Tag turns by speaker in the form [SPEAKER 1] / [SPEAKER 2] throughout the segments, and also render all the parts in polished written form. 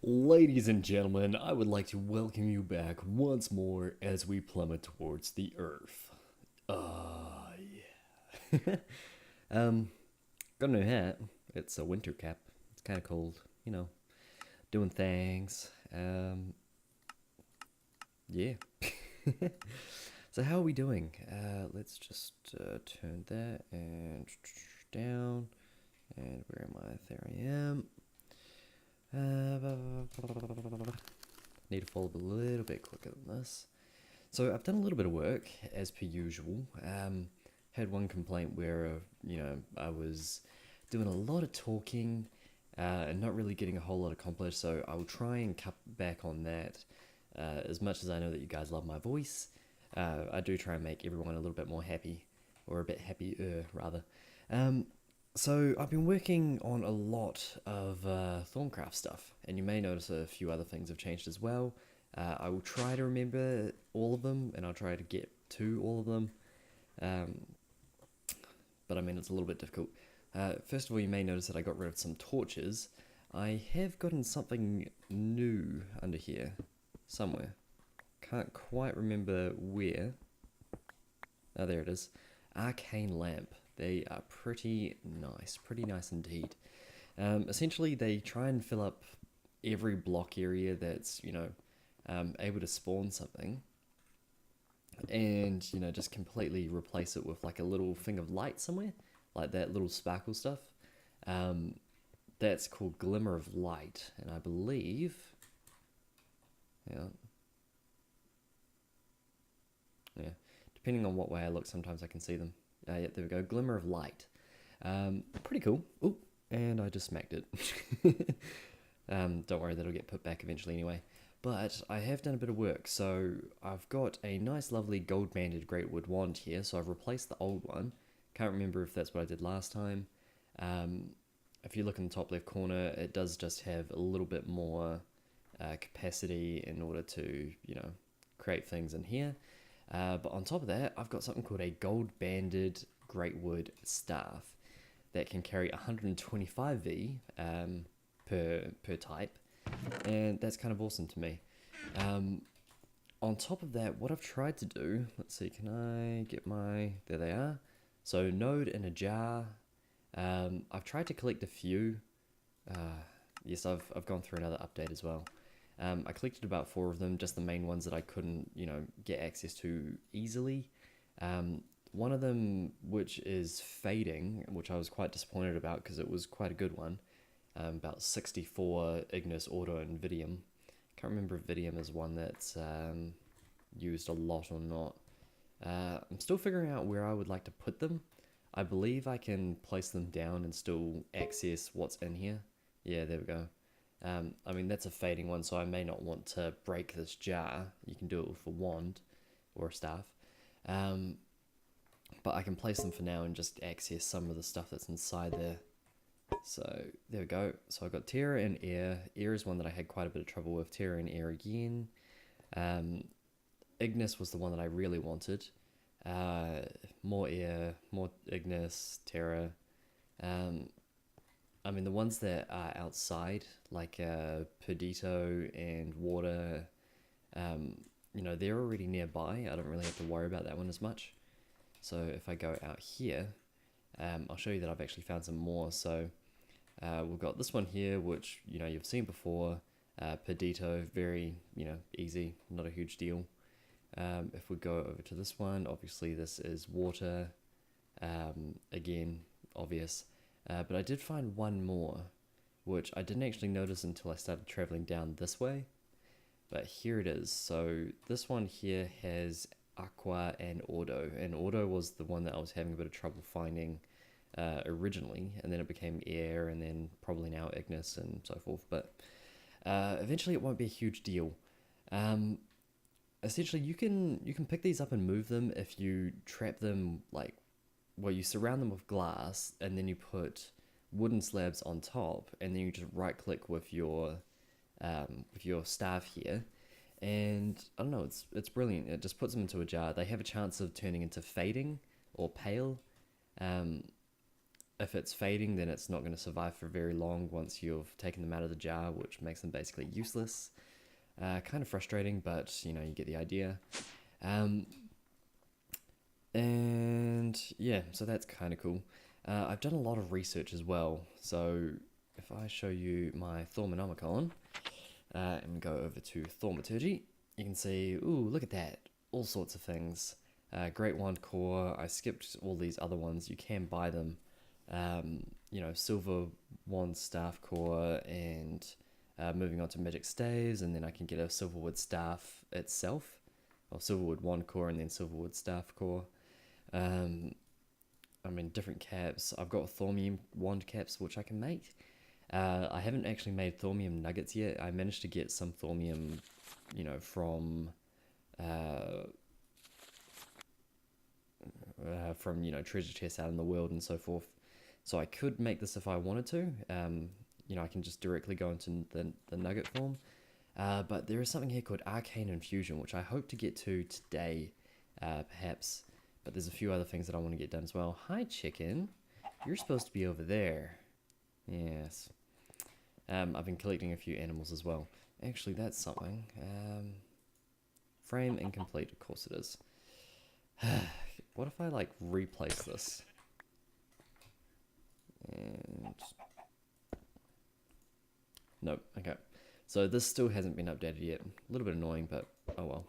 [SPEAKER 1] Ladies and gentlemen, I would like to welcome you back once more as we plummet towards the Earth. Yeah. Got a new hat. It's a winter cap. It's kind of cold, doing things. Yeah. So how are we doing? Let's just turn that and down. And where am I? There I am. Need to follow a little bit quicker than this. So I've done a little bit of work as per usual. Had one complaint where I was doing a lot of talking and not really getting a whole lot accomplished. So I will try and cut back on that. As much as I know that you guys love my voice, I do try and make everyone a little bit more happy, or a bit happier rather. Um, so I've been working on a lot of Thaumcraft stuff, and you may notice a few other things have changed as well. I will try to remember all of them, and I'll try to get to all of them. Um, but I mean, it's a little bit difficult. First of all, you may notice that I got rid of some torches. I have gotten something new under here, somewhere. Can't quite remember where. Oh, there it is. Arcane lamp. They are pretty nice indeed. Essentially, they try and fill up every block area that's able to spawn something, and just completely replace it with like a little thing of light somewhere, like that little sparkle stuff. Um, that's called Glimmer of Light, and I believe, yeah, yeah. Depending on what way I look, sometimes I can see them. Yeah, there we go. Glimmer of Light. Pretty cool. Oh, and I just smacked it. Don't worry, that'll get put back eventually anyway. But I have done a bit of work, so I've got a nice, lovely gold-banded Greatwood wand here. So I've replaced the old one. Can't remember if that's what I did last time. Um, if you look in the top left corner, it does just have a little bit more capacity in order to, create things in here. But on top of that, I've got something called a gold-banded Greatwood staff that can carry 125V per type, and that's kind of awesome to me. On top of that, what I've tried to do, let's see, can I get my, there they are. So node in a jar. I've tried to collect a few. Yes, I've gone through another update as well. I collected about 4 of them, just the main ones that I couldn't, get access to easily. One of them, which is fading, which I was quite disappointed about because it was quite a good one. About 64 Ignis Auto and Vidium. Can't remember if Vidium is one that's used a lot or not. I'm still figuring out where I would like to put them. I believe I can place them down and still access what's in here. Yeah, there we go. I mean, that's a fading one, so I may not want to break this jar. You can do it with a wand or a staff. But I can place them for now and just access some of the stuff that's inside there. So there we go. So I've got Terra and Air. Air is one that I had quite a bit of trouble with. Terra and Air again. Ignis was the one that I really wanted. More Air, more Ignis, Terra. I mean, the ones that are outside, like Perdito and Water, they're already nearby. I don't really have to worry about that one as much. So if I go out here, I'll show you that I've actually found some more. So we've got this one here, which, you've seen before. Perdito, very, easy, not a huge deal. If we go over to this one, obviously this is Water. Again, obvious. But I did find one more, which I didn't actually notice until I started traveling down this way. But here it is. So this one here has Aqua and Auto was the one that I was having a bit of trouble finding originally, and then it became Air, and then probably now Ignis and so forth. But eventually it won't be a huge deal. Essentially, you can pick these up and move them if you trap them, like, well, you surround them with glass, and then you put wooden slabs on top, and then you just right click with your staff here, and I don't know, it's brilliant. It just puts them into a jar. They have a chance of turning into fading or pale. if it's fading, then it's not going to survive for very long once you've taken them out of the jar, which makes them basically useless. Kind of frustrating, but you know, you get the idea. And yeah, so that's kind of cool. I've done a lot of research as well. So if I show you my Thaumonomicon and go over to Thaumaturgy, you can see, ooh, look at that. All sorts of things. Great Wand Core. I skipped all these other ones. You can buy them. You know, Silver Wand Staff Core, and moving on to Magic Staves, and then I can get a Silverwood Staff itself, or Silverwood Wand Core and then Silverwood Staff Core. I mean, different caps. I've got Thaumium wand caps which I can make. I haven't actually made Thaumium nuggets yet. I managed to get some Thaumium, you know, from you know, treasure chests out in the world and so forth. So I could make this if I wanted to. You know, I can just directly go into the nugget form. But there is something here called Arcane Infusion, which I hope to get to today, perhaps. But there's a few other things that I want to get done as well. Hi, chicken. You're supposed to be over there. Yes. I've been collecting a few animals as well. Actually, that's something. Frame incomplete, of course it is. What if I, like, replace this? And nope. Okay, so this still hasn't been updated yet. A little bit annoying, but oh well.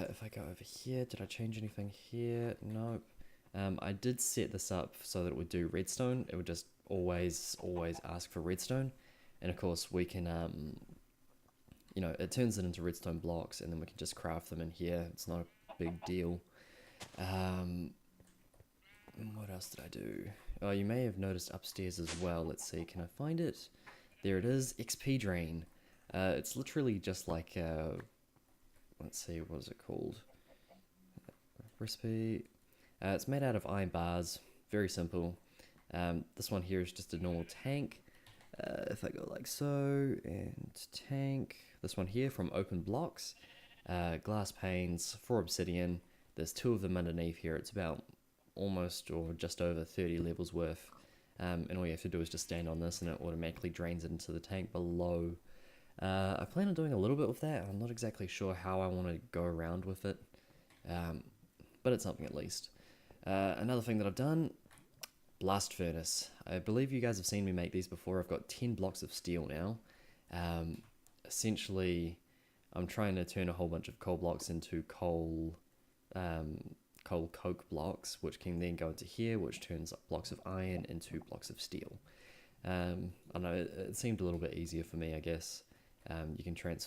[SPEAKER 1] If I go over here, did I change anything here? Nope. I did set this up so that it would do redstone. It would just always ask for redstone, and of course we can you know, it turns it into redstone blocks, and then we can just craft them in here. It's not a big deal. What else did I do? Oh, you may have noticed upstairs as well. Let's see, can I find it? There it is, XP drain. It's literally just like, let's see, what is it called? Recipe. It's made out of iron bars, very simple. This one here is just a normal tank. If I go like so, and tank. This one here from open blocks. Glass panes, 4 obsidian. There's 2 of them underneath here. It's about almost or just over 30 levels worth, and all you have to do is just stand on this and it automatically drains it into the tank below. I plan on doing a little bit with that. I'm not exactly sure how I want to go around with it, but it's something at least. Another thing that I've done, blast furnace. I believe you guys have seen me make these before. I've got 10 blocks of steel now. Essentially I'm trying to turn a whole bunch of coal blocks into coal coke blocks, which can then go into here, which turns blocks of iron into blocks of steel. I know it seemed a little bit easier for me, I guess. You can turn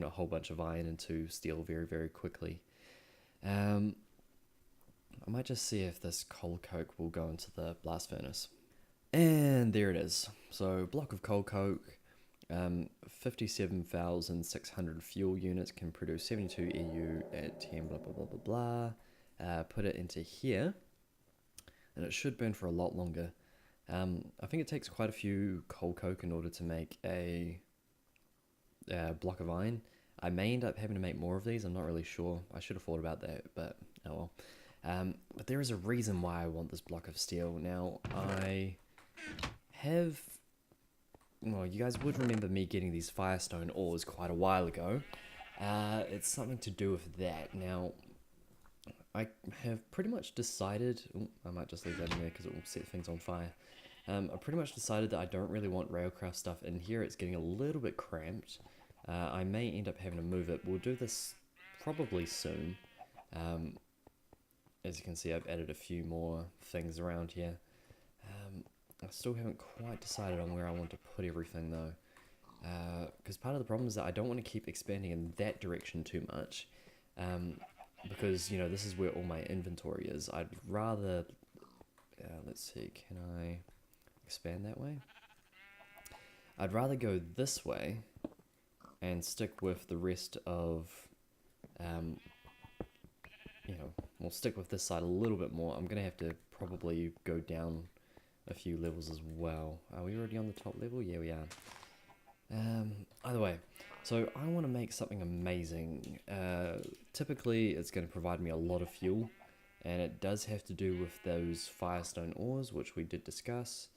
[SPEAKER 1] a whole bunch of iron into steel very, very quickly. I might just see if this coal coke will go into the blast furnace. And there it is. So block of coal coke, 57,600 fuel units, can produce 72 EU at 10 blah blah blah blah blah. Put it into here, and it should burn for a lot longer. I think it takes quite a few coal coke in order to make a block of iron. I may end up having to make more of these, I'm not really sure. I should have thought about that, but oh well. But there is a reason why I want this block of steel. Now, I have... Well, you guys would remember me getting these firestone ores quite a while ago. It's something to do with that. Now, I have pretty much decided... Ooh, I might just leave that in there because it will set things on fire. I pretty much decided that I don't really want railcraft stuff in here. It's getting a little bit cramped. I may end up having to move it. We'll do this probably soon. As you can see, I've added a few more things around here. I still haven't quite decided on where I want to put everything though. Because part of the problem is that I don't want to keep expanding in that direction too much. Because, you know, this is where all my inventory is. I'd rather... let's see, can I expand that way? I'd rather go this way and stick with the rest of... you know, we'll stick with this side a little bit more. I'm going to have to probably go down a few levels as well. Are we already on the top level? Yeah, we are. Either way, so I want to make something amazing. Typically, it's going to provide me a lot of fuel. and it does have to do with those firestone ores, which we did discuss.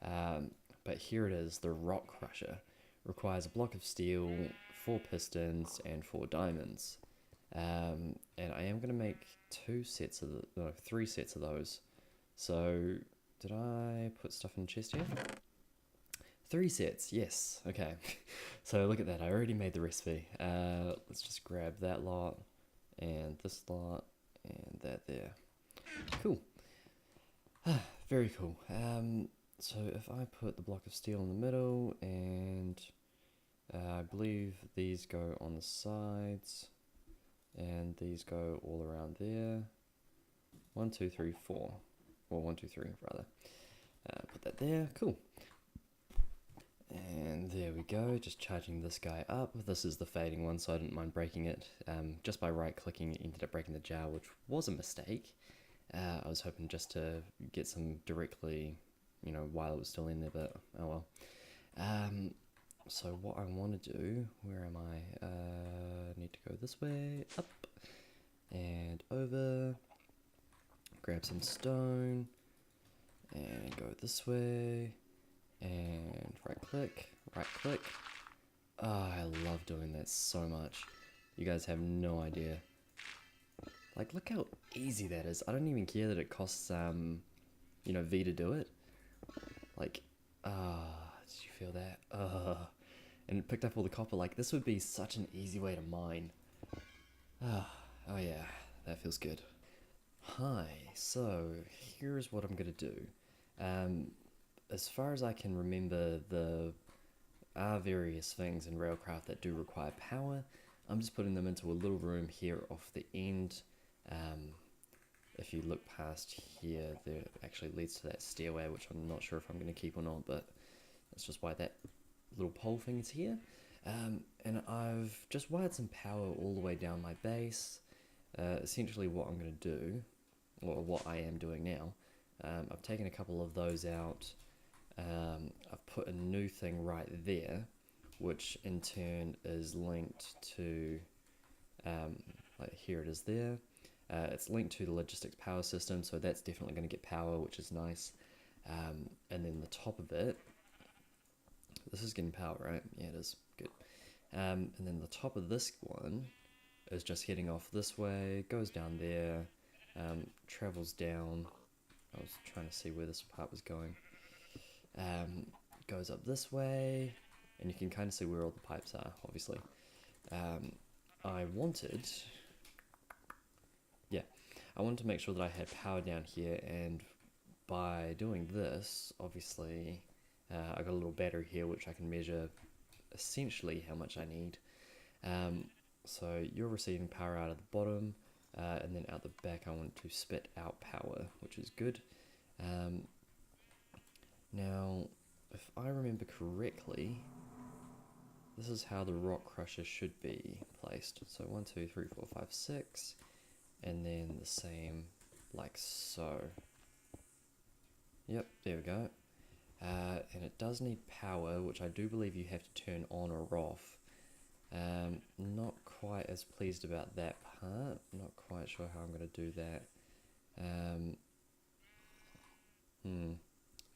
[SPEAKER 1] But here it is, the rock crusher. Requires a block of steel, 4 pistons, and 4 diamonds. And I am going to make 3 sets of those. So, did I put stuff in the chest here? 3 sets, yes. Okay. So look at that, I already made the recipe. Let's just grab that lot, and this lot, and that there. Cool. Very cool. So if I put the block of steel in the middle, and I believe these go on the sides, and these go all around there. 1, 2, 3, 4. Or 1, 2, 3 rather. Put that there. Cool. And there we go, just charging this guy up. This is the fading one, so I didn't mind breaking it. Just by right clicking, it ended up breaking the jar, which was a mistake. I was hoping just to get some directly, while it was still in there, but oh well. So what I want to do, where am I? Need to go this way, up, and over. Grab some stone, and go this way, and right click. Oh, I love doing that so much. You guys have no idea. Like, look how easy that is. I don't even care that it costs, V to do it. Like, did you feel that? And it picked up all the copper. Like, this would be such an easy way to mine. Oh yeah, that feels good. Hi, so here's what I'm gonna do. As far as I can remember, there are various things in Railcraft that do require power. I'm just putting them into a little room here off the end. If you look past here, there actually leads to that stairway, which I'm not sure if I'm going to keep or not, but that's just why that little pole thing is here. And I've just wired some power all the way down my base. Essentially what I'm going to do, or what I am doing now, I've taken a couple of those out. I've put a new thing right there, which in turn is linked to, like here it is there. It's linked to the logistics power system, so that's definitely going to get power, which is nice. And then the top of it, this is getting power, right? Yeah, it is. Good. And then the top of this one is just heading off this way, goes down there, travels down. I was trying to see where this part was going. Goes up this way, and you can kind of see where all the pipes are, obviously. I wanted to make sure that I had power down here, and by doing this, obviously, I got a little battery here which I can measure essentially how much I need. So you're receiving power out of the bottom, and then out the back I want to spit out power, which is good. Now, if I remember correctly, this is how the rock crusher should be placed. So 1, 2, 3, 4, 5, 6, and then the same like so. Yep, there we go. And it does need power, which I do believe you have to turn on or off. Not quite as pleased about that part. Not quite sure how I'm going to do that.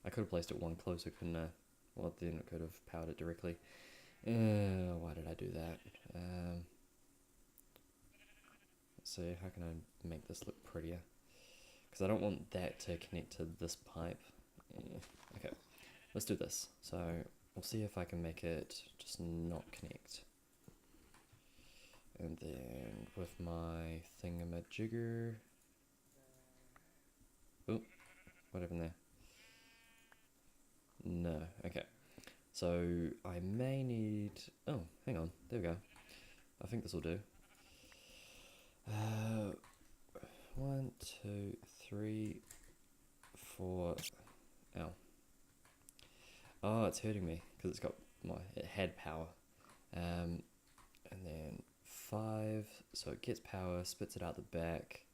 [SPEAKER 1] I could have placed it one closer, couldn't I? Well, then it could have powered it directly. Why did I do that? Let's see, how can I make this look prettier? Because I don't want that to connect to this pipe. Okay, let's do this. So, we'll see if I can make it just not connect. And then with my thingamajigger... Oh, what happened there? No, okay. So I may need... Oh, hang on, there we go. I think this will do. 1, 2, 3, 4... Ow. Oh, it's hurting me, because it had power. And then 5, so it gets power, spits it out the back.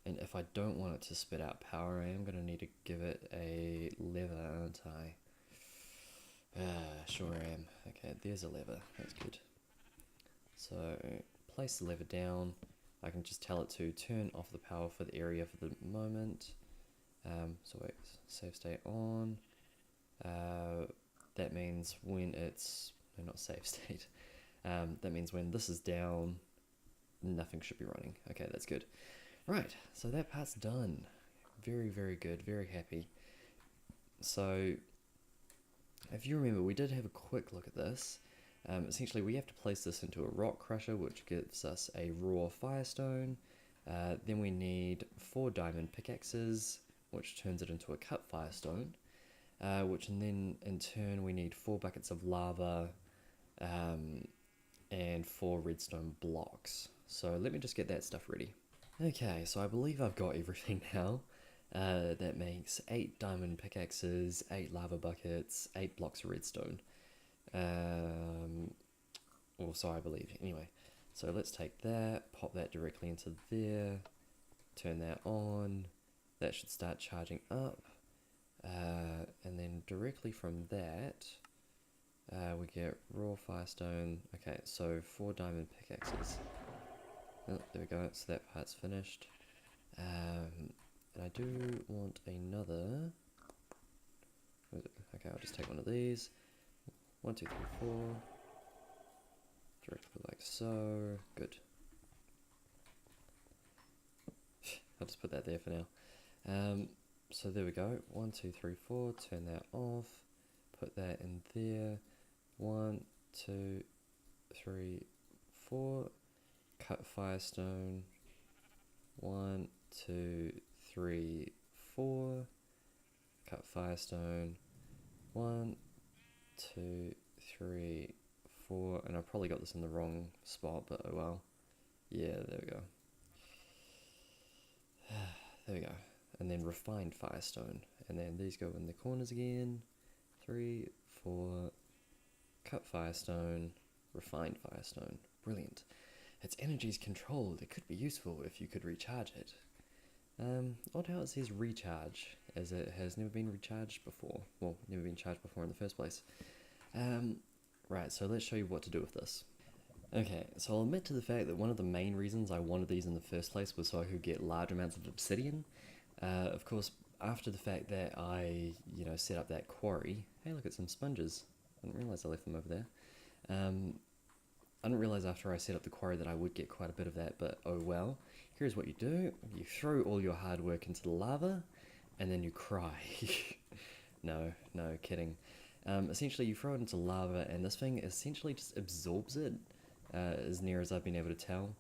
[SPEAKER 1] And if I don't want it to spit out power, I am going to need to give it a lever, aren't I? Sure am. Okay, there's a lever. That's good. So, place the lever down. I can just tell it to turn off the power for the area for the moment. So wait, save state on. That means when it's, no, not save state. That means when this is down, nothing should be running. Okay, that's good. Right, so that part's done. Very, very good, very happy. So, if you remember, we did have a quick look at this. Essentially, we have to place this into a rock crusher, which gives us a raw firestone. Then we need 4 diamond pickaxes, which turns it into a cut firestone. Which then, in turn, we need 4 buckets of lava and 4 redstone blocks. So let me just get that stuff ready. Okay, so I believe I've got everything now. That makes 8 diamond pickaxes, 8 lava buckets, 8 blocks of redstone. Or so I believe. Anyway, so let's take that, pop that directly into there, turn that on. That should start charging up. And then directly from that, we get raw firestone. Okay, so 4 diamond pickaxes. Oh, there we go, so that part's finished. And I do want another. Okay, I'll just take one of these. 1, 2, 3, 4. Directly like so. Good. I'll just put that there for now. So there we go. 1, 2, 3, 4. Turn that off. Put that in there. 1, 2, 3, 4. Cut firestone. 1, 2, 3, 4. Cut firestone. 1, 2, 3, 4. And I probably got this in the wrong spot, but oh well. Yeah, there we go. There we go. And then refined firestone. And then these go in the corners again. 3, 4. Cut firestone. Refined firestone. Brilliant. Its energy is controlled. It could be useful if you could recharge it. Odd how it says recharge, as it has never been recharged before. Well, never been charged before in the first place. Right, so let's show you what to do with this. Okay, so I'll admit to the fact that one of the main reasons I wanted these in the first place was so I could get large amounts of obsidian. Of course, after the fact that I, set up that quarry. Hey, look at some sponges. I didn't realise I left them over there. I didn't realise after I set up the quarry that I would get quite a bit of that, but oh well. Here's what you do. You throw all your hard work into the lava, and then you cry. No, kidding. Essentially, you throw it into lava, and this thing essentially just absorbs it, as near as I've been able to tell.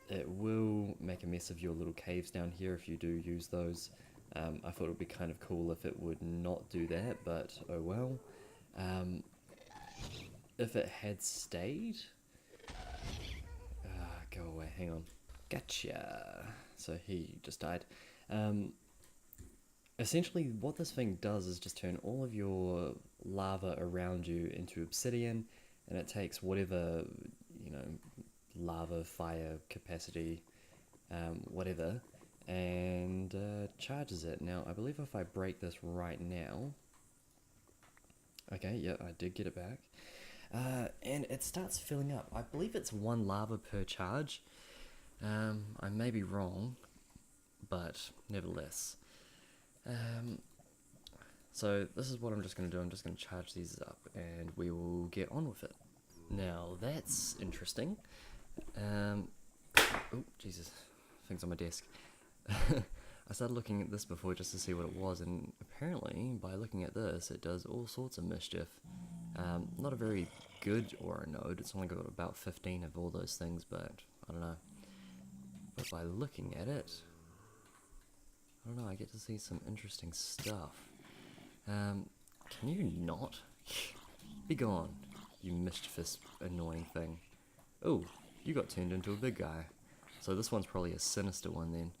[SPEAKER 1] It will make a mess of your little caves down here if you do use those. I thought it would be kind of cool if it would not do that, but oh well. If it had stayed... go away, hang on. Gotcha! So he just died. Essentially, what this thing does is just turn all of your lava around you into obsidian, and it takes whatever, lava, fire, capacity, whatever, and charges it. Now, I believe if I break this right now... Okay, yeah, I did get it back. And it starts filling up. I believe it's 1 lava per charge. I may be wrong, but nevertheless. So this is what I'm just going to do. I'm just going to charge these up and we will get on with it. Now that's interesting. Oh, Jesus. Things on my desk. I started looking at this before just to see what it was, and apparently by looking at this it does all sorts of mischief. Not a very good aura node. It's only got about 15 of all those things, but I don't know. But by looking at it, I don't know, I get to see some interesting stuff. Can you not? Be gone, you mischievous, annoying thing. Oh, you got turned into a big guy. So this one's probably a sinister one then.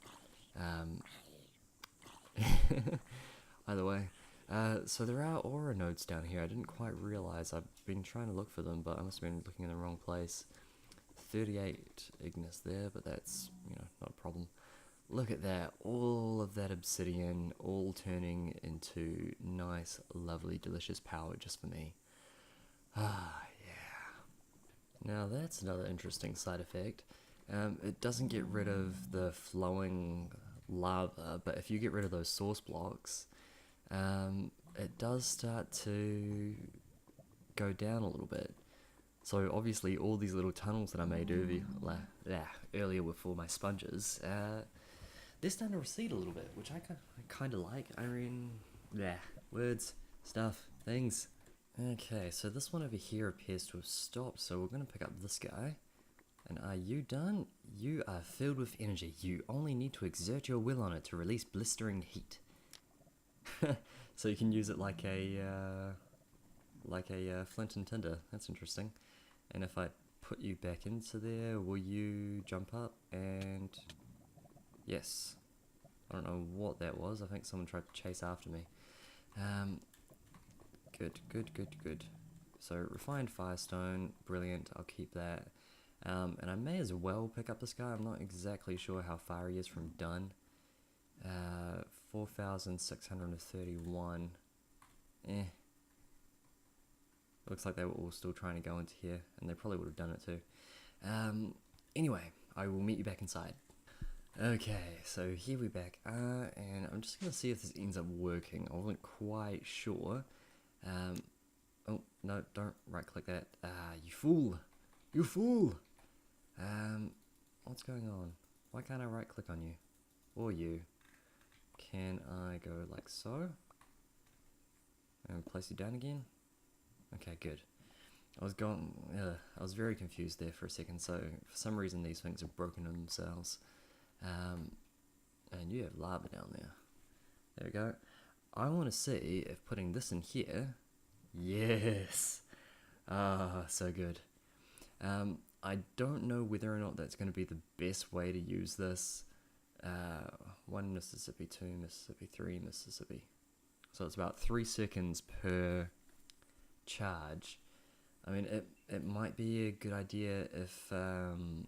[SPEAKER 1] Either way. So there are aura nodes down here. I didn't quite realise. I've been trying to look for them, but I must have been looking in the wrong place. 38 Ignis there, but that's, not a problem. Look at that. All of that obsidian, all turning into nice, lovely, delicious power just for me. Ah, yeah. Now that's another interesting side effect. It doesn't get rid of the flowing lava, but if you get rid of those source blocks, it does start to go down a little bit. So obviously all these little tunnels that I made earlier with all my sponges, they're starting to recede a little bit, which I kind of like. I mean, words, stuff, things. Okay, so this one over here appears to have stopped, so we're going to pick up this guy. And are you done? You are filled with energy. You only need to exert your will on it to release blistering heat. So you can use it like a flint and tinder. That's interesting. And if I put you back into there, will you jump up? And yes. I don't know what that was. I think someone tried to chase after me. Good. So refined firestone, brilliant. I'll keep that. And I may as well pick up this guy. I'm not exactly sure how far he is from done. 4,631. Looks like they were all still trying to go into here, and they probably would have done it too. Anyway, I will meet you back inside. Okay, so here we're back, and I'm just going to see if this ends up working. I wasn't quite sure. Oh, no, don't right-click that. You fool! You fool! What's going on? Why can't I right-click on you? Or you? Can I go like so? And place you down again? Okay, good. I was very confused there for a second, so for some reason these things have broken themselves. And you have lava down there. There we go. I want to see if putting this in here... Yes! Ah, so good. I don't know whether or not that's going to be the best way to use this. 1 Mississippi, 2 Mississippi, 3 Mississippi. So it's about 3 seconds per charge. I mean, it might be a good idea if I'm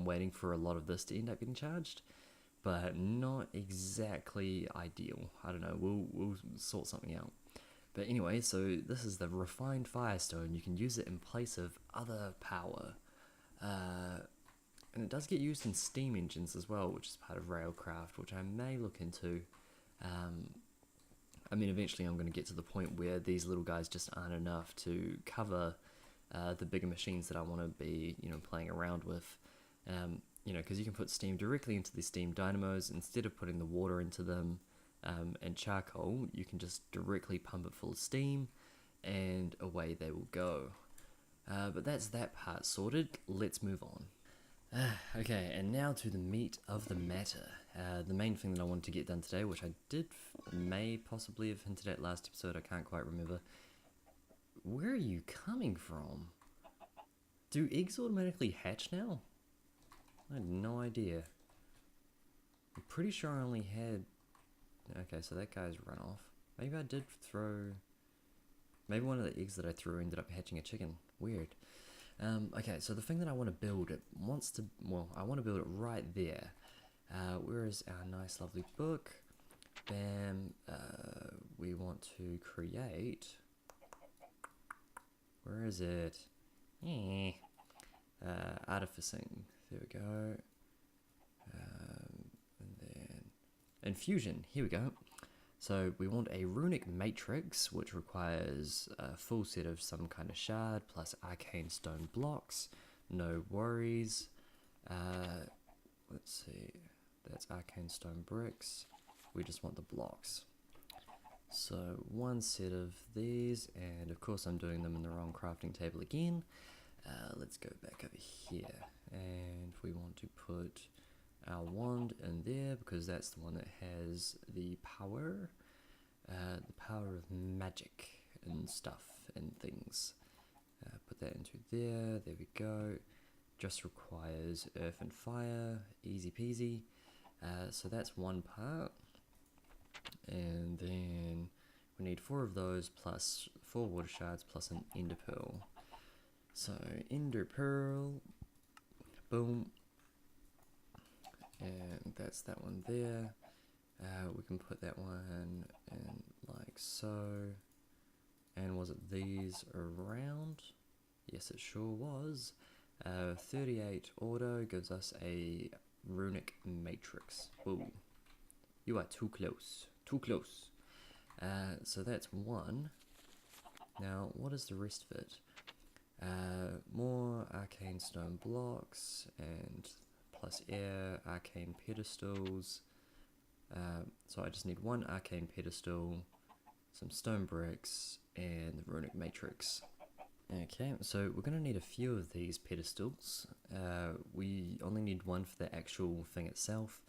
[SPEAKER 1] waiting for a lot of this to end up getting charged, but not exactly ideal. I don't know. We'll sort something out. But anyway, so this is the refined firestone. You can use it in place of other power. And it does get used in steam engines as well, which is part of Railcraft, which I may look into. I mean, eventually I'm going to get to the point where these little guys just aren't enough to cover the bigger machines that I want to be, playing around with. Because you can put steam directly into the steam dynamos instead of putting the water into them. And charcoal, you can just directly pump it full of steam, and away they will go. But that's that part sorted. Let's move on. Okay, and now to the meat of the matter. The main thing that I wanted to get done today, which I may possibly have hinted at last episode, I can't quite remember. Where are you coming from? Do eggs automatically hatch now? I had no idea. I'm pretty sure I only had... Okay, so that guy's run off. Maybe I did throw... Maybe one of the eggs that I threw ended up hatching a chicken. Weird. Okay, so the thing that I want to build, I want to build it right there. Where is our nice lovely book? Bam. We want to create... Where is it? Artificing. There we go. And then... Infusion. Here we go. So we want a runic matrix, which requires a full set of some kind of shard, plus arcane stone blocks. No worries. Let's see. That's arcane stone bricks. We just want the blocks. So 1 set of these, and of course I'm doing them in the wrong crafting table again. Let's go back over here, and we want to put our wand in there because that's the one that has the power of magic and stuff and things. Put that into there. There we go. Just requires earth and fire. Easy peasy. So that's one part, and then we need 4 of those plus 4 water shards plus an ender pearl. So ender pearl, boom, and that's that one there. We can put that one in like so. And was it these around? Yes, it sure was. 38 auto gives us a runic matrix. Ooh, you are too close, too close. So that's one. Now, what is the rest of it? More arcane stone blocks and plus air, arcane pedestals. So I just need one arcane pedestal, some stone bricks, and the runic matrix. Okay, so we're going to need a few of these pedestals. We only need one for the actual thing itself.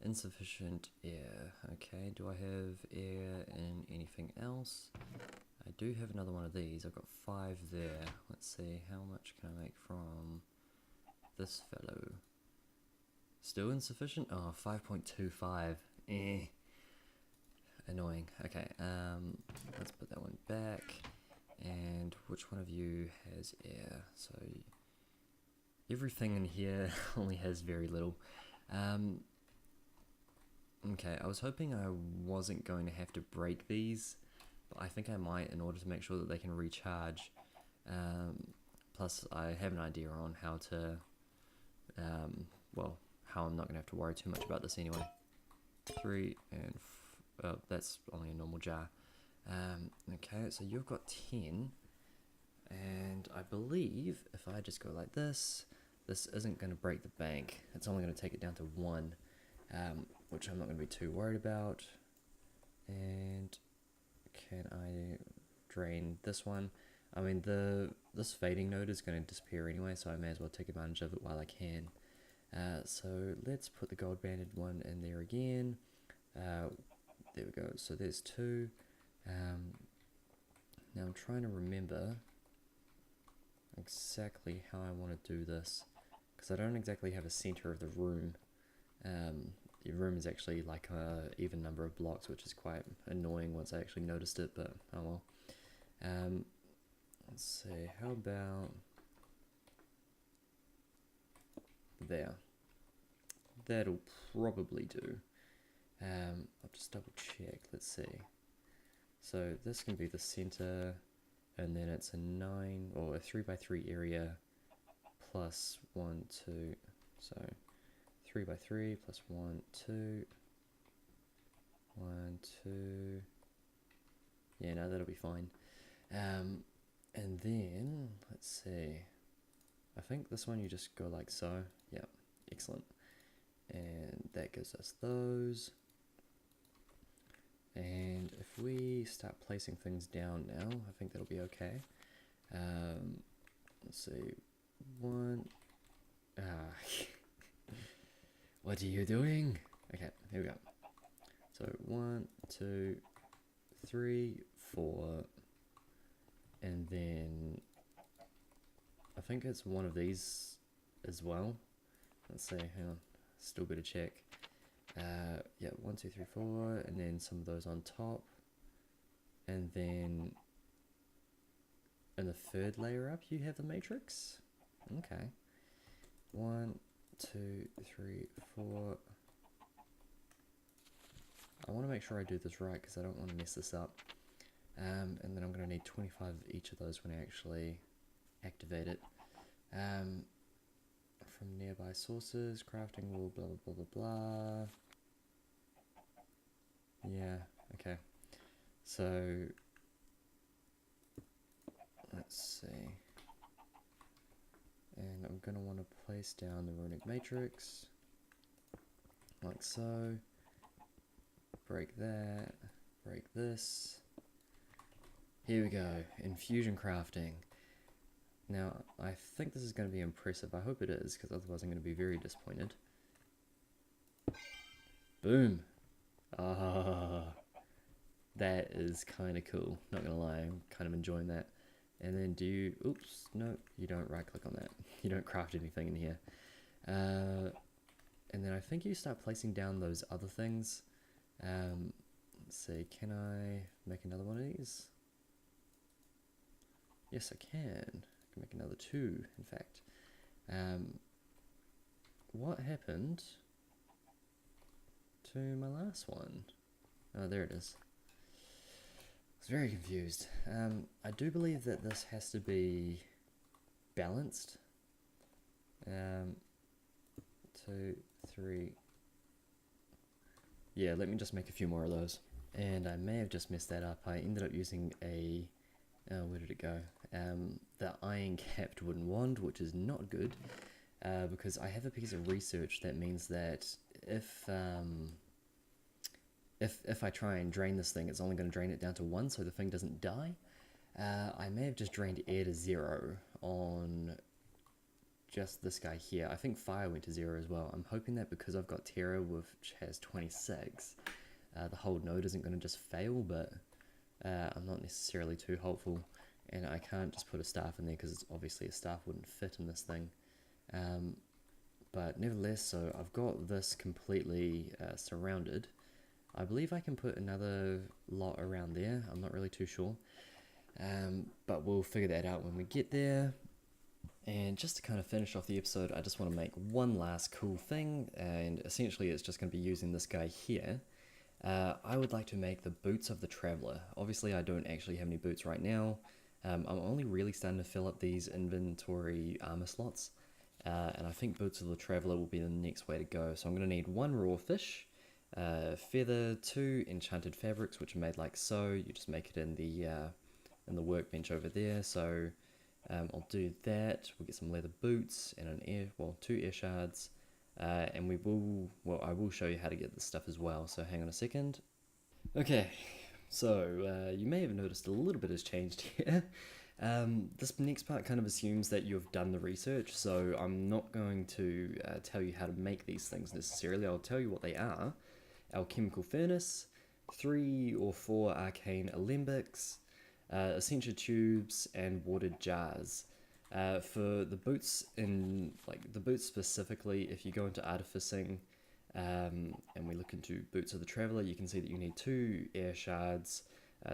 [SPEAKER 1] Insufficient air. Okay, do I have air in anything else? I do have another one of these. I've got 5 there. Let's see, how much can I make from this fellow? Still insufficient? Oh, 5.25. Eh. Annoying. Okay, let's put that one back. And which one of you has air? So everything in here only has very little. Okay, I was hoping I wasn't going to have to break these, but I think I might in order to make sure that they can recharge. Plus I have an idea on how to, well, how I'm not going to have to worry too much about this anyway. 3 and that's only a normal jar. Okay, so you've got 10, and I believe if I just go like this isn't going to break the bank. It's only going to take it down to 1, which I'm not going to be too worried about. And can I drain this one? I mean, this fading node is going to disappear anyway, so I may as well take advantage of it while I can. So let's put the gold banded one in there again. There we go, so there's 2. Now I'm trying to remember exactly how I want to do this, because I don't exactly have a center of the room. The room is actually like a even number of blocks, which is quite annoying once I actually noticed it, but oh well. Let's see, how about there? That'll probably do. I'll just double check, let's see. So this can be the center, and then it's a 9 or a 3x3 area plus 1, 2. So 3x3 plus 1, 2. 1, 2. Yeah, no, that'll be fine. And then let's see. I think this one you just go like so. Yeah, excellent. And that gives us those. And if we start placing things down now, I think that'll be okay. Let's see, 1. What are you doing? Okay, here we go. So 1, 2, 3, 4, and then I think it's one of these as well. Let's see, hang on, still got to check. Yeah, 1, 2, 3, 4, and then some of those on top, and then in the 3rd layer up you have the matrix. Okay, 1, 2, 3, 4. I want to make sure I do this right because I don't want to mess this up. And then I'm going to need 25 of each of those when I actually activate it. From nearby sources, crafting will blah blah blah blah blah. Yeah, okay. So let's see. And I'm going to want to place down the runic matrix like so. Break that, break this. Here we go, infusion crafting. Now, I think this is going to be impressive. I hope it is, because otherwise I'm going to be very disappointed. Boom! Ah, that is kind of cool. Not going to lie, I'm kind of enjoying that. And then do you... Oops, no, you don't right-click on that. You don't craft anything in here. And then I think you start placing down those other things. Let's see, can I make another one of these? Yes, I can. I can make another 2, in fact. What happened to my last one? Oh, there it is. I was very confused. I do believe that this has to be balanced. 2, 3. Yeah, let me just make a few more of those. And I may have just messed that up. I ended up using a, where did it go? The iron capped wooden wand, which is not good, because I have a piece of research that means that if I try and drain this thing, it's only going to drain it down to 1, so the thing doesn't die. I may have just drained air to 0 on just this guy here. I think fire went to 0 as well. I'm hoping that because I've got Terra, which has 26, the whole node isn't going to just fail, but I'm not necessarily too hopeful. And I can't just put a staff in there because obviously a staff wouldn't fit in this thing. But nevertheless, so I've got this completely surrounded. I believe I can put another lot around there. I'm not really too sure. But we'll figure that out when we get there. And just to kind of finish off the episode, I just want to make one last cool thing, and essentially it's just going to be using this guy here. I would like to make the boots of the Traveler. Obviously I don't actually have any boots right now. I'm only really starting to fill up these inventory armor slots, and I think boots of the Traveler will be the next way to go. So I'm going to need 1 raw fish, feather, 2 enchanted fabrics, which are made like so. You just make it in the workbench over there. So I'll do that. We'll get some leather boots and 2 air shards, and I will show you how to get this stuff as well. So hang on a second. Okay, so you may have noticed a little bit has changed here. This next part kind of assumes that you've done the research, so I'm not going to tell you how to make these things necessarily. I'll tell you what they are: alchemical furnace, 3 or 4 arcane alembics, essential tubes, and watered jars. For the boots, specifically, if you go into artificing, and we look into boots of the Traveler, you can see that you need 2 air shards,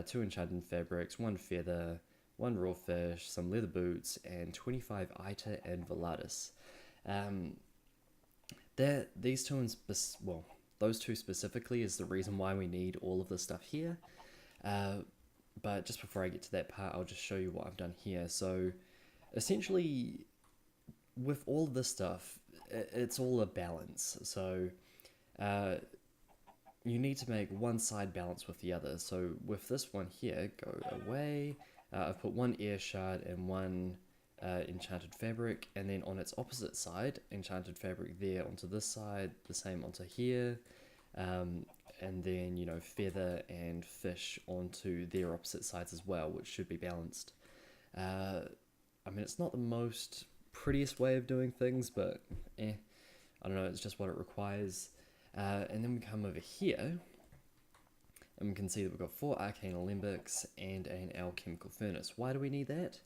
[SPEAKER 1] 2 enchanted fabrics, 1 feather, 1 raw fish, some leather boots, and 25 Ita and Velatus. Those 2 specifically is the reason why we need all of this stuff here. But just before I get to that part, I'll just show you what I've done here. So essentially, with all of this stuff, it's all a balance. So you need to make one side balance with the other. So with this one here, go away. I've put 1 air shard and 1 enchanted fabric, and then on its opposite side, enchanted fabric there onto this side, the same onto here. And then, feather and fish onto their opposite sides as well, which should be balanced. I mean, it's not the most prettiest way of doing things, but I don't know, it's just what it requires. And then we come over here, and we can see that we've got 4 arcane alembics and an alchemical furnace. Why do we need that?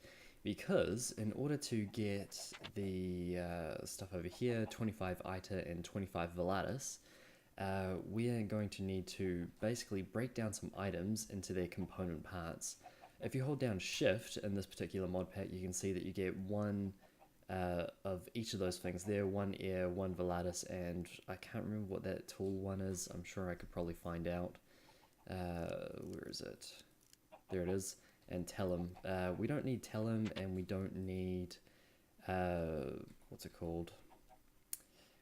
[SPEAKER 1] Because in order to get the stuff over here, 25 Ita and 25 Velatus, we are going to need to basically break down some items into their component parts. If you hold down shift in this particular mod pack, you can see that you get 1 of each of those things there, 1 air, 1 Velatus, and I can't remember what that tool one is. I'm sure I could probably find out. Where is it? There it is. And Tellum. We don't need Tellum, and we don't need what's it called?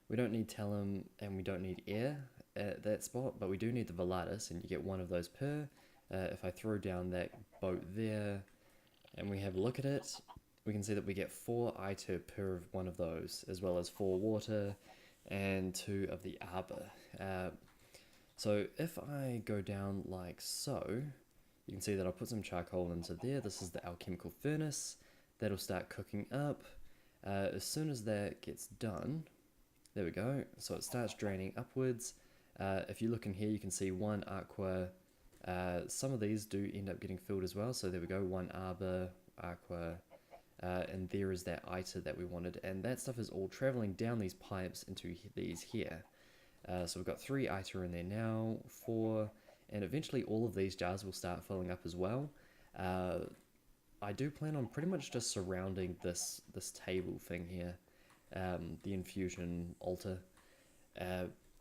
[SPEAKER 1] We don't need Tellum, and we don't need air at that spot, but we do need the Velatus, and you get 1 of those per. If I throw down that boat there, and we have a look at it, we can see that we get 4 Ita per of 1 of those, as well as 4 water, and 2 of the arbor. So if I go down like so, you can see that I'll put some charcoal into there. This is the alchemical furnace. That'll start cooking up. As soon as that gets done, there we go. So it starts draining upwards. If you look in here, you can see 1 aqua. Some of these do end up getting filled as well. So there we go, 1 arbor, aqua, and there is that Ita that we wanted. And that stuff is all traveling down these pipes into these here. So we've got 3 Ita in there now, 4, and eventually all of these jars will start filling up as well. I do plan on pretty much just surrounding this table thing here, the infusion altar,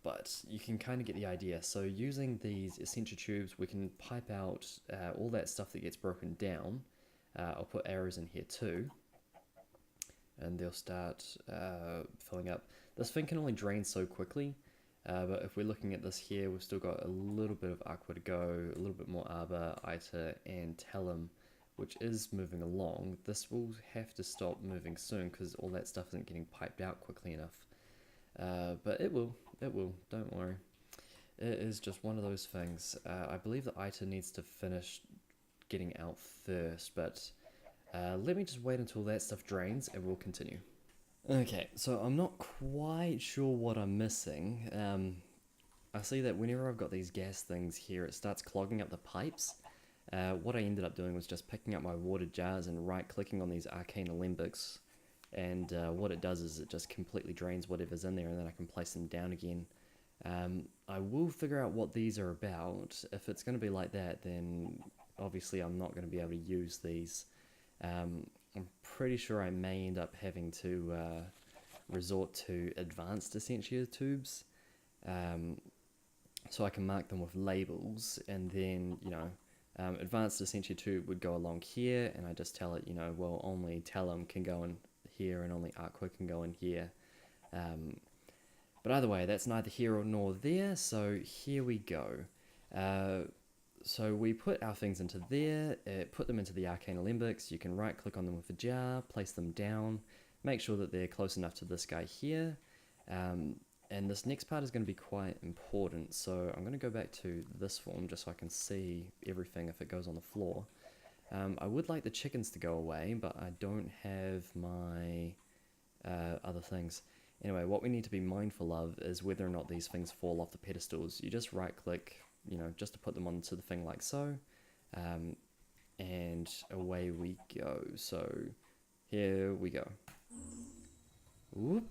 [SPEAKER 1] but you can kind of get the idea. So using these essential tubes, we can pipe out all that stuff that gets broken down. I'll put arrows in here too. and they'll start filling up. This thing can only drain so quickly, but if we're looking at this here, we've still got a little bit of aqua to go, a little bit more arbor, ita, and talum, which is moving along. This will have to stop moving soon because all that stuff isn't getting piped out quickly enough. But it will, don't worry. It is just one of those things. I believe the ita needs to finish getting out first, but let me just wait until that stuff drains and we'll continue. Okay, so I'm not quite sure what I'm missing. I see that whenever I've got these gas things here, it starts clogging up the pipes. What I ended up doing was just picking up my water jars and right-clicking on these arcane alembics, and what it does is it just completely drains whatever's in there, and then I can place them down again. I will figure out what these are about. If it's going to be like that, then obviously I'm not going to be able to use these. I'm pretty sure I may end up having to resort to advanced Essentia tubes, so I can mark them with labels, and then, you know, advanced Essentia tube would go along here, and I just tell it, you know, well, only Talum can go in here and only Aqua can go in here. But either way, that's neither here nor there, so here we go. So we put our things into there, put them into the Arcane Alembics. You can right click on them with a jar, place them down, make sure that they're close enough to this guy here. And this next part is going to be quite important, so I'm going to go back to this form just so I can see everything if it goes on the floor. I would like the chickens to go away, but I don't have my other things. Anyway, what we need to be mindful of is whether or not these things fall off the pedestals. You just right click, you know, just to put them onto the thing like so, and away we go. So here we go. Whoop.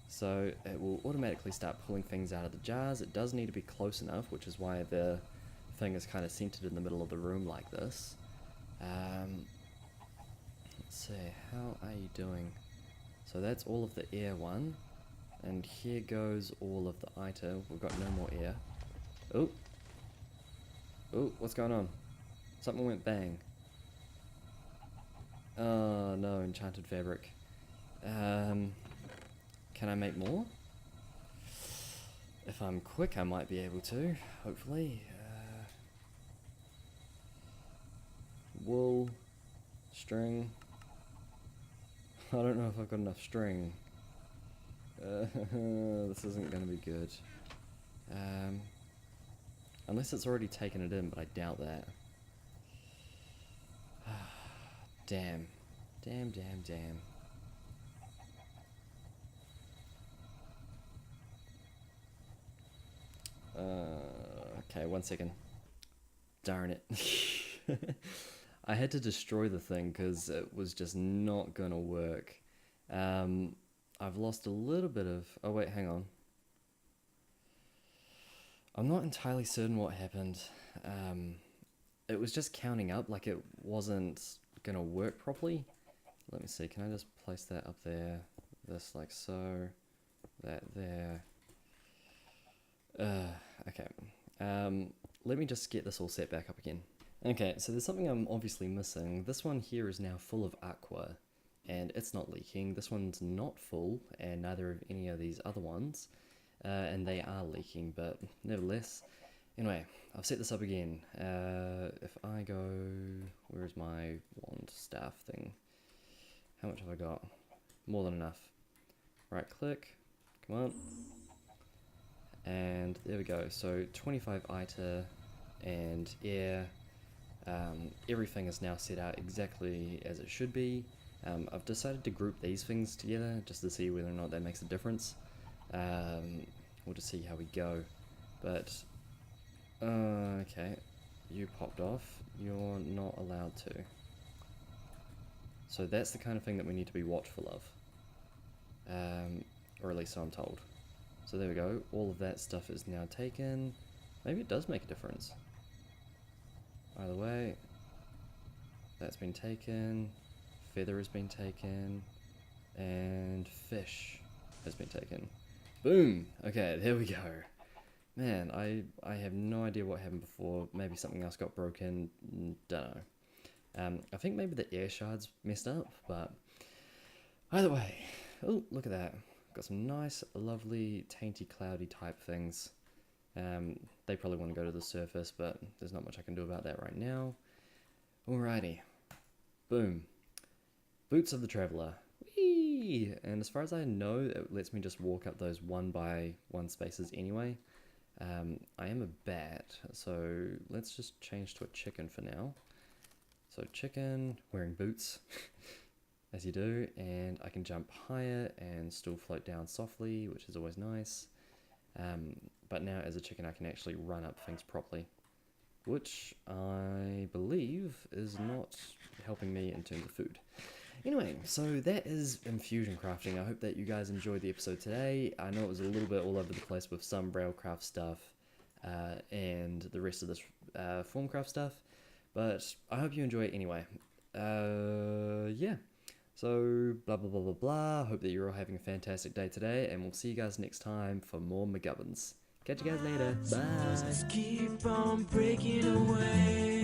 [SPEAKER 1] So it will automatically start pulling things out of the jars. It does need to be close enough, which is why the thing is kind of centered in the middle of the room like this. Let's see, how are you doing? So that's all of the air one, and here goes all of the ita. We've got no more air. Oh, oh, what's going on? Something went bang. Oh no, enchanted fabric. Can I make more? If I'm quick, I might be able to, hopefully. Wool, string. I don't know if I've got enough string. This isn't going to be good. Unless it's already taken it in, but I doubt that. Damn. Damn, damn, damn. Okay, 1 second. Darn it. I had to destroy the thing because it was just not gonna work. I've lost a little bit of... Oh wait, hang on. I'm not entirely certain what happened. It was just counting up, like it wasn't gonna work properly. Let me see, can I just place that up there? This like so. That there. Okay. Let me just get this all set back up again. Okay, so there's something I'm obviously missing. This one here is now full of aqua, and it's not leaking. This one's not full, and neither of any of these other ones, and they are leaking, but nevertheless. Anyway, I've set this up again. If I go... Where is my wand staff thing? How much have I got? More than enough. Right click. Come on. And there we go. So 25 ita and air. Everything is now set out exactly as it should be. I've decided to group these things together just to see whether or not that makes a difference. We'll just see how we go. But, okay, you popped off. You're not allowed to. So that's the kind of thing that we need to be watchful of. Or at least so I'm told. So there we go. All of that stuff is now taken. Maybe it does make a difference. Either way, that's been taken, feather has been taken, and fish has been taken. Boom! Okay, there we go. Man, I have no idea what happened before. Maybe something else got broken, dunno. I think maybe the air shards messed up, but Either way, oh, look at that. Got some nice, lovely, tainty, cloudy type things. They probably want to go to the surface, but there's not much I can do about that right now. Alrighty. Boom. Boots of the Traveller. Whee! And as far as I know, it lets me just walk up those 1x1 spaces anyway. I am a bat, so let's just change to a chicken for now. So chicken, wearing boots, as you do, and I can jump higher and still float down softly, which is always nice. But now as a chicken I can actually run up things properly, which I believe is not helping me in terms of food. Anyway, so that is Infusion crafting. I hope that you guys enjoyed the episode today. I know it was a little bit all over the place with some Railcraft stuff and the rest of this Thaumcraft stuff, but I hope you enjoy it anyway. Yeah. So, blah blah blah blah blah. Hope that you're all having a fantastic day today, and we'll see you guys next time for more McGubbins. Catch you guys later. Bye.
[SPEAKER 2] Just keep on breaking away.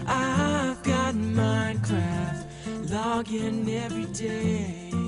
[SPEAKER 2] I've got Minecraft logging every day.